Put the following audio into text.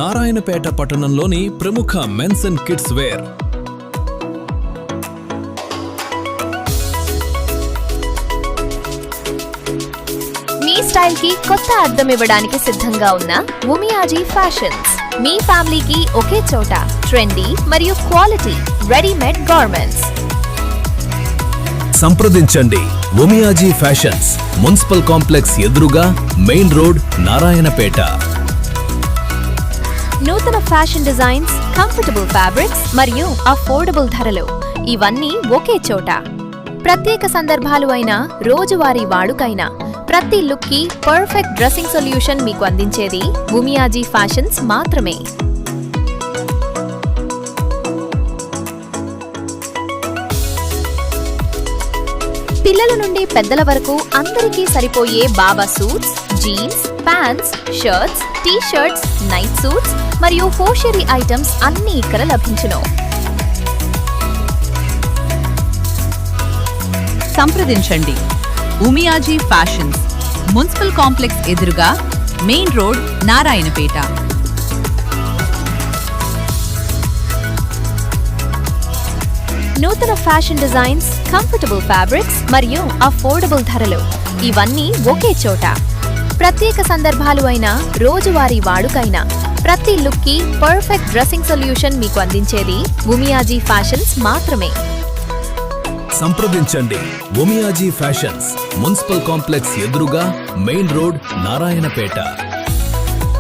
నారాయణపేట పట్టణంలోని ప్రముఖ men's and kids wear. మీ స్టైల్ కి కొత్త అద్దం ఇవ్వడానికి సిద్ధంగా ఉన్న ఉమియాజీ ఫ్యాషన్స్ మీ ఫ్యామిలీకి ఒకే చోట ట్రెండీ మరియు క్వాలిటీ రెడీమేడ్ గార్మెంట్స్. సంప్రదించండి ఉమియాజీ ఫ్యాషన్స్, మున్సిపల్ కాంప్లెక్స్ ఎదురుగా, మెయిన్ రోడ్, నారాయణపేట. నూతన ఫ్యాషన్ డిజైన్స్, కంఫర్టబుల్ ఫ్యాబ్రిక్స్ మరియు అఫోర్డబుల్ ధరలు ఇవన్నీ ఒకే చోట. ప్రత్యేక సందర్భాలు అయినా రోజువారీ వాడుకైనా ప్రతి లుక్ కి పర్ఫెక్ట్ డ్రెస్సింగ్ సొల్యూషన్ మీకు అందించేది ఉమియాజీ ఫ్యాషన్స్ మాత్రమే. పిల్లల నుండి పెద్దల వరకు అందరికీ సరిపోయే baba suits, jeans, pants, shirts, T shirts, night suits మరియు హోషరీ ఐటమ్స్ అన్ని ఇక్కడ లభించును. సంప్రదించండి ఉమియాజీ ఫ్యాషన్స్, మున్సిపల్ కాంప్లెక్స్ ఎదురుగా, మెయిన్ రోడ్, నారాయణపేట. నూతన ఫ్యాషన్ డిజైన్స్, కంఫర్టబుల్ ఫ్యాబ్రిక్స్ మరియు అఫోర్డబుల్ ధరలు ఇవన్నీ ఒకే చోట. ప్రత్యేక సందర్భాలు అయినా రోజువారీ వాడుకైనా ప్రతి లుక్ కి పర్ఫెక్ట్ డ్రెస్సింగ్ సొల్యూషన్ మీకు అందించేది ఉమియాజీ ఫ్యాషన్స్ మాత్రమే. సంప్రదించండి ఉమియాజీ ఫ్యాషన్స్, మున్సిపల్ కాంప్లెక్స్ ఎదురుగా, మెయిన్ రోడ్, నారాయణపేట.